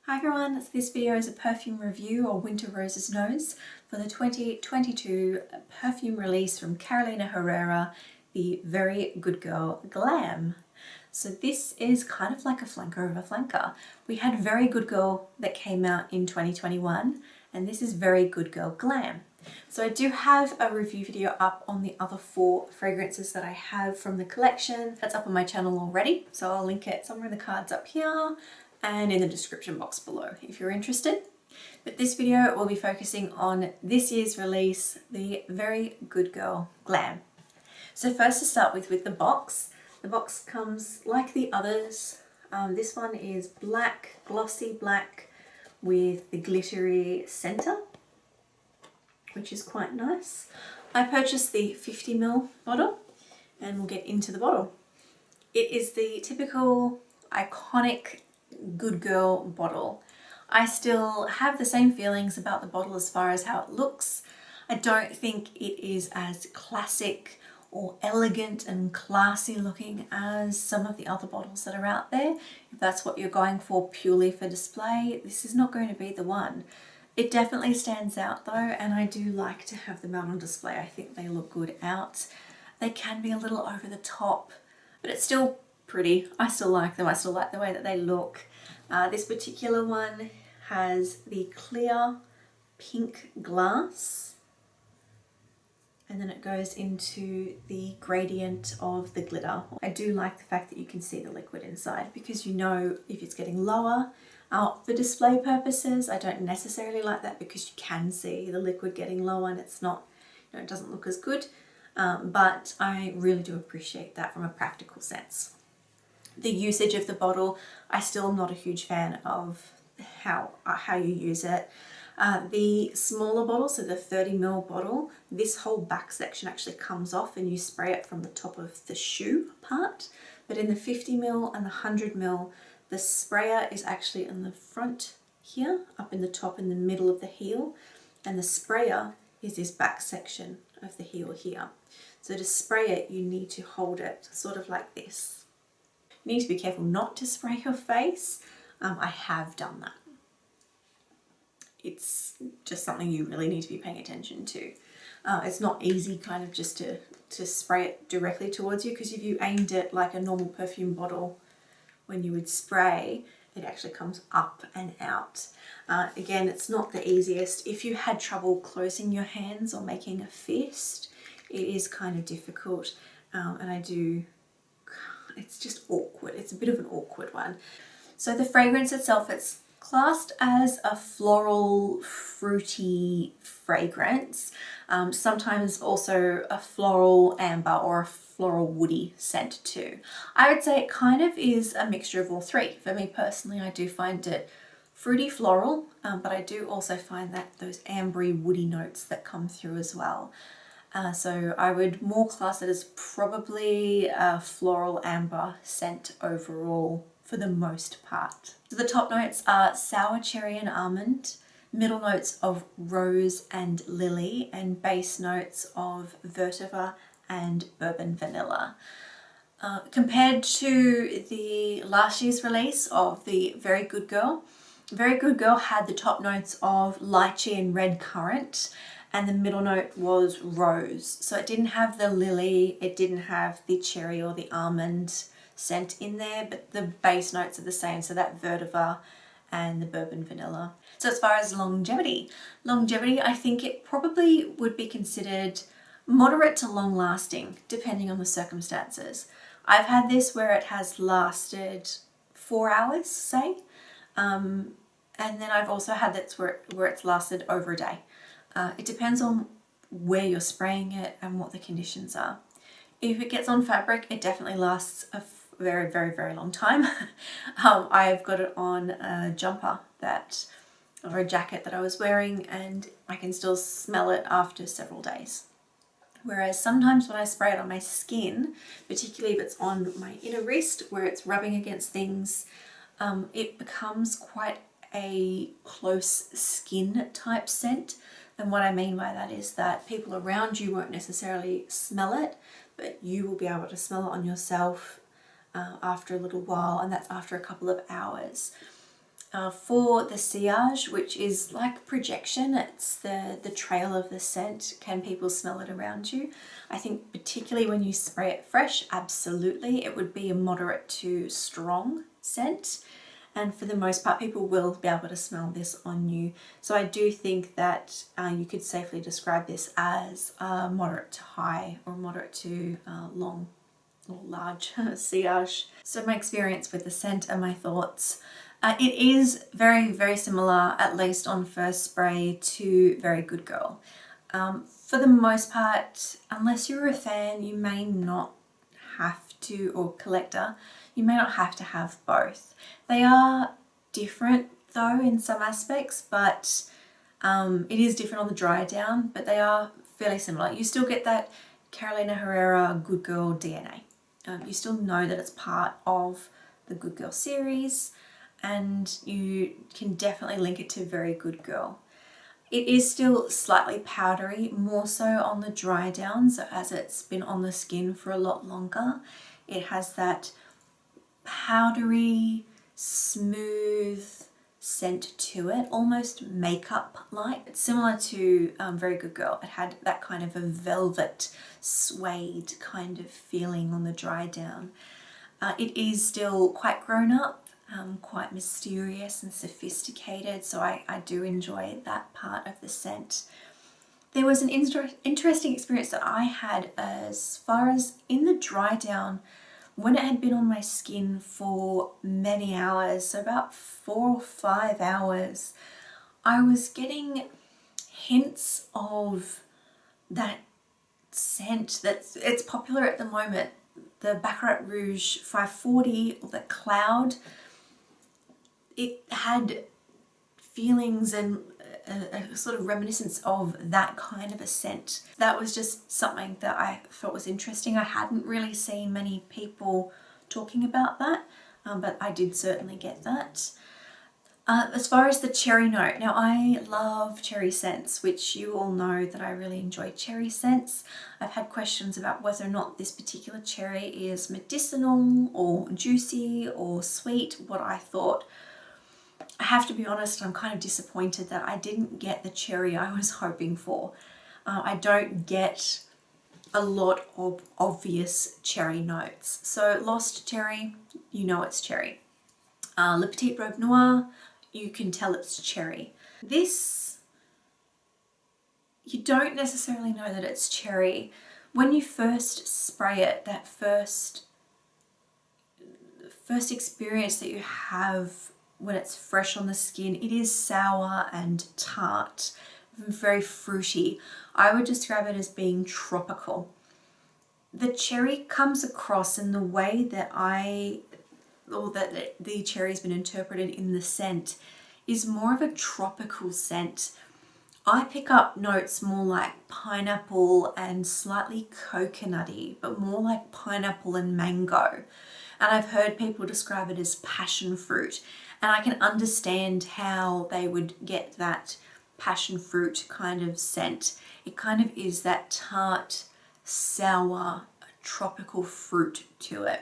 Hi everyone, this video is a perfume review or WinterRose's nose for the 2022 perfume release from Carolina Herrera, the Very Good Girl Glam. So this is kind of like a flanker of a flanker. We had Very Good Girl that came out in 2021 and this is Very Good Girl Glam. So I do have a review video up on the other 4 fragrances that I have from the collection. That's up on my channel already, so I'll link it somewhere in the cards up here and in the description box below if you're interested. But this video will be focusing on this year's release, the Very Good Girl Glam. So first to start with the box. The box comes like the others. This one is black, glossy black with the glittery center, which is quite nice. I purchased the 50ml bottle and we'll get into the bottle. It is the typical iconic Good Girl bottle. I still have the same feelings about the bottle as far as how it looks. I don't think it is as classic or elegant and classy looking as some of the other bottles that are out there. If that's what you're going for purely for display, this is not going to be the one. It definitely stands out though, and I do like to have them out on display. I think they look good out. They can be a little over the top, but it's still pretty. I still like them. I still like the way that they look. This particular one has the clear pink glass, and then it goes into the gradient of the glitter. I do like the fact that you can see the liquid inside, because you know if it's getting lower for display purposes. I don't necessarily like that because you can see the liquid getting lower and it's not, you know, it doesn't look as good. But I really do appreciate that from a practical sense. The usage of the bottle, I still am not a huge fan of how you use it. The smaller bottle, so the 30ml bottle, this whole back section actually comes off and you spray it from the top of the shoe part. But in the 50ml and the 100ml, the sprayer is actually in the front here, up in the top in the middle of the heel, and the sprayer is this back section of the heel here. So to spray it, you need to hold it sort of like this. You need to be careful not to spray your face. I have done that. It's just something you really need to be paying attention to. It's not easy kind of just to spray it directly towards you, because if you aimed it like a normal perfume bottle when you would spray, it actually comes up and out. Again, it's not the easiest. If you had trouble closing your hands or making a fist, it is kind of difficult, and it's just awkward. It's a bit of an awkward one. So the fragrance itself, it's classed as a floral, fruity fragrance. Sometimes also a floral amber or a floral woody scent too. I would say it kind of is a mixture of all three. For me personally, I do find it fruity floral, but I do also find that those ambery woody notes that come through as well. So I would more class it as probably a floral amber scent overall for the most part. So the top notes are sour cherry and almond, middle notes of rose and lily, and base notes of vetiver and bourbon vanilla. Compared to the last year's release of the Very Good Girl, Very Good Girl had the top notes of lychee and red currant, and the middle note was rose. So it didn't have the lily, it didn't have the cherry or the almond scent in there, but the base notes are the same, so that vetiver and the bourbon vanilla. So as far as longevity, I think it probably would be considered moderate to long lasting, depending on the circumstances. I've had this where it has lasted 4 hours, say, and then I've also had this where it's lasted over a day. It depends on where you're spraying it and what the conditions are. If it gets on fabric, it definitely lasts a very, very, very long time. I've got it on a jumper or a jacket that I was wearing, and I can still smell it after several days. Whereas sometimes when I spray it on my skin, particularly if it's on my inner wrist where it's rubbing against things, it becomes quite a close skin type scent. And what I mean by that is that people around you won't necessarily smell it, but you will be able to smell it on yourself after a little while, and that's after a couple of hours. For the sillage, which is like projection, it's the trail of the scent. Can people smell it around you? I think particularly when you spray it fresh, absolutely. It would be a moderate to strong scent. And for the most part, people will be able to smell this on you. So I do think that you could safely describe this as moderate to high or moderate to long or large sillage. So my experience with the scent and my thoughts. It is very, very similar, at least on first spray, to Very Good Girl. For the most part, unless you're a fan, you may not have to, or collector, you may not have to have both. They are different though in some aspects, but it is different on the dry down, but they are fairly similar. You still get that Carolina Herrera Good Girl DNA. You still know that it's part of the Good Girl series, and you can definitely link it to Very Good Girl. It is still slightly powdery, more so on the dry down, so as it's been on the skin for a lot longer, it has that powdery, smooth scent to it, almost makeup-like. It's similar to Very Good Girl. It had that kind of a velvet, suede kind of feeling on the dry down. It is still quite grown up, quite mysterious and sophisticated, so I do enjoy that part of the scent. There was an interesting experience that I had as far as in the dry down, when it had been on my skin for many hours, so about 4 or 5 hours, I was getting hints of that scent it's popular at the moment, the Baccarat Rouge 540 or the Cloud. It had feelings and a sort of reminiscence of that kind of a scent. That was just something that I thought was interesting. I hadn't really seen many people talking about that, but I did certainly get that. As far as the cherry note, now I love cherry scents, which you all know that I really enjoy cherry scents. I've had questions about whether or not this particular cherry is medicinal or juicy or sweet, what I thought. I have to be honest, I'm kind of disappointed that I didn't get the cherry I was hoping for. I don't get a lot of obvious cherry notes. So Lost Cherry, you know it's cherry. Le Petit Robe Noir, you can tell it's cherry. This, you don't necessarily know that it's cherry. When you first spray it, that first experience that you have when it's fresh on the skin, it is sour and tart, very fruity. I would describe it as being tropical. The cherry comes across in the way that the cherry's been interpreted in the scent is more of a tropical scent. I pick up notes more like pineapple and slightly coconutty, but more like pineapple and mango. And I've heard people describe it as passion fruit. And I can understand how they would get that passion fruit kind of scent. It kind of is that tart, sour, tropical fruit to it.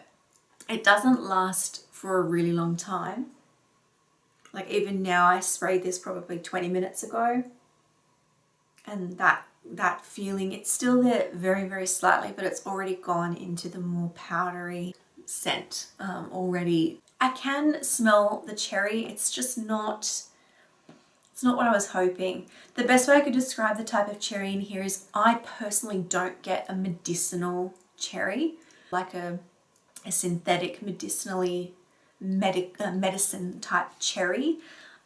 It doesn't last for a really long time. Like even now, I sprayed this probably 20 minutes ago. And that feeling, it's still there very, very slightly, but it's already gone into the more powdery scent already. I can smell the cherry, it's just not, it's not what I was hoping. The best way I could describe the type of cherry in here is I personally don't get a medicinal cherry, like a synthetic medicinally medicine type cherry.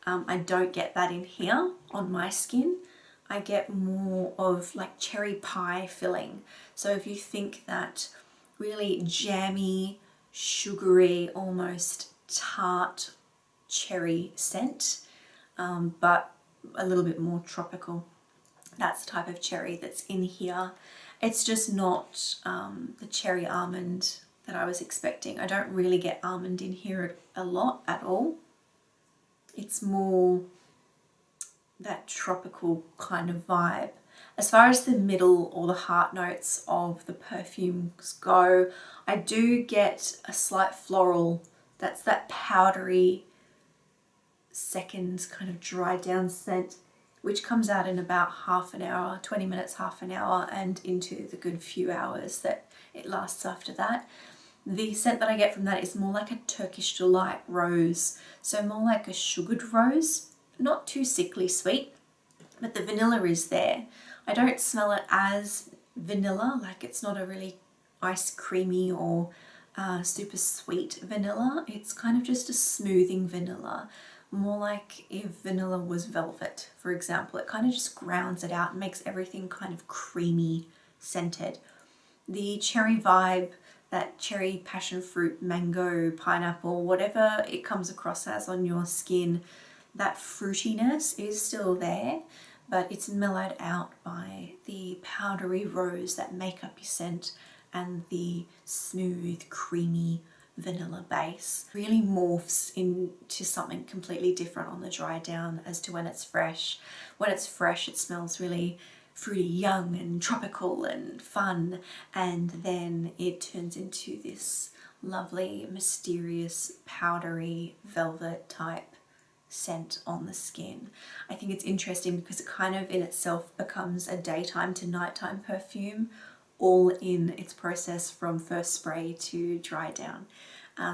I don't get that in here on my skin. I get more of like cherry pie filling. So if you think that really jammy, sugary, almost tart cherry scent, but a little bit more tropical. That's the type of cherry that's in here. It's just not the cherry almond that I was expecting. I don't really get almond in here a lot at all. It's more that tropical kind of vibe. As far as the middle or the heart notes of the perfumes go, I do get a slight floral. That's that powdery seconds kind of dry down scent, which comes out in about half an hour, 20 minutes, half an hour, and into the good few hours that it lasts after that. The scent that I get from that is more like a Turkish Delight rose, so more like a sugared rose, not too sickly sweet, but the vanilla is there. I don't smell it as vanilla, like it's not a really ice creamy or super sweet vanilla. It's kind of just a smoothing vanilla, more like if vanilla was velvet, for example. It kind of just grounds it out and makes everything kind of creamy scented. The cherry vibe, that cherry, passion fruit, mango, pineapple, whatever it comes across as on your skin, that fruitiness is still there, but it's mellowed out by the powdery rose that make up your scent and the smooth, creamy vanilla base. Really morphs into something completely different on the dry down as to when it's fresh. When it's fresh, it smells really fruity, young and tropical and fun, and then it turns into this lovely, mysterious, powdery, velvet type scent on the skin. I think it's interesting because it kind of in itself becomes a daytime to nighttime perfume, all in its process from first spray to dry down.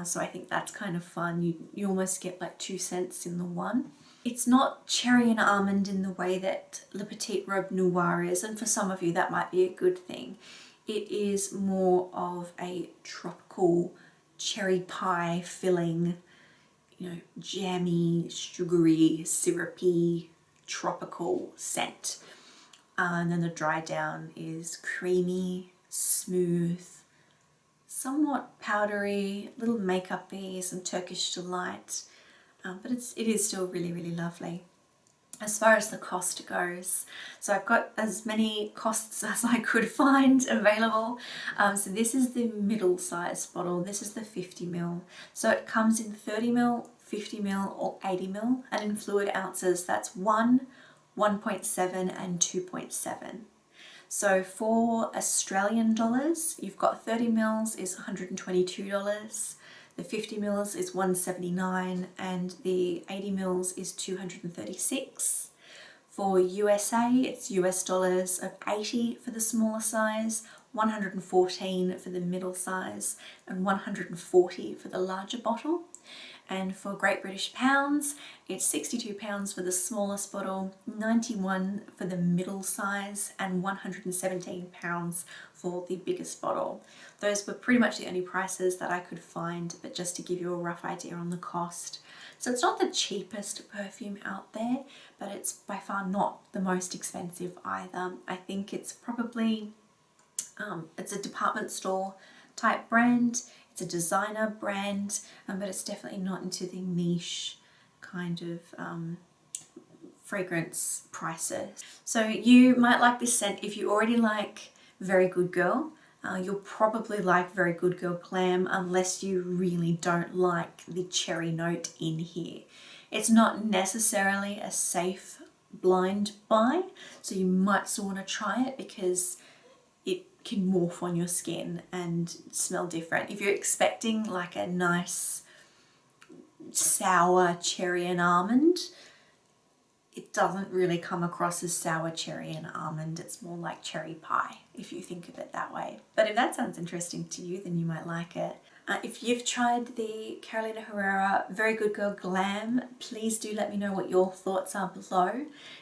So I think that's kind of fun. You almost get like two scents in the one. It's not cherry and almond in the way that Le Petit Robe Noir is, and for some of you that might be a good thing. It is more of a tropical cherry pie filling, you know, jammy, sugary, syrupy, tropical scent. And then the dry down is creamy, smooth, somewhat powdery, little makeup-y, some Turkish Delight, but it is still really, really lovely. As far as the cost goes, so I've got as many costs as I could find available. So this is the middle size bottle. This is the 50ml. So it comes in 30ml, 50ml or 80ml, and in fluid ounces that's 1, 1.7 and 2.7. So for Australian dollars, you've got 30ml is $122, the 50ml is $179, and the 80ml is $236. For USA, it's US dollars of 80 for the smaller size, 114 for the middle size, and 140 for the larger bottle. And for Great British pounds, it's £62 for the smallest bottle, 91 for the middle size, and £117 for the biggest bottle. Those were pretty much the only prices that I could find, but just to give you a rough idea on the cost. So it's not the cheapest perfume out there, but it's by far not the most expensive either. I think it's probably, it's a department store type brand. It's a designer brand, but it's definitely not into the niche kind of fragrance prices. So you might like this scent if you already like Very Good Girl. You'll probably like Very Good Girl Glam unless you really don't like the cherry note in here. It's not necessarily a safe blind buy, so you might still want to try it because it can morph on your skin and smell different. If you're expecting like a nice sour cherry and almond, it doesn't really come across as sour cherry and almond. It's more like cherry pie if you think of it that way. But if that sounds interesting to you, then you might like it. If you've tried the Carolina Herrera Very Good Girl Glam, please do let me know what your thoughts are below.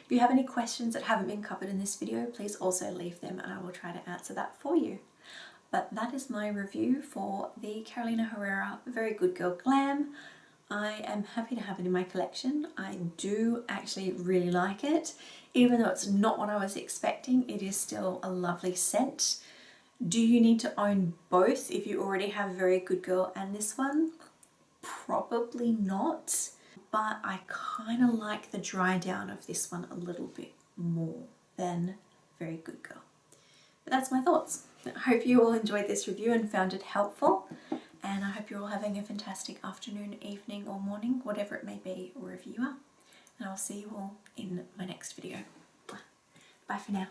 If you have any questions that haven't been covered in this video, please also leave them and I will try to answer that for you. But that is my review for the Carolina Herrera Very Good Girl Glam. I am happy to have it in my collection. I do actually really like it. Even though it's not what I was expecting, it is still a lovely scent. Do you need to own both if you already have Very Good Girl and this one? Probably not, but I kind of like the dry down of this one a little bit more than Very Good Girl. But that's my thoughts. I hope you all enjoyed this review and found it helpful, and I hope you're all having a fantastic afternoon, evening or morning, whatever it may be wherever you are. And I'll see you all in my next video. Bye for now.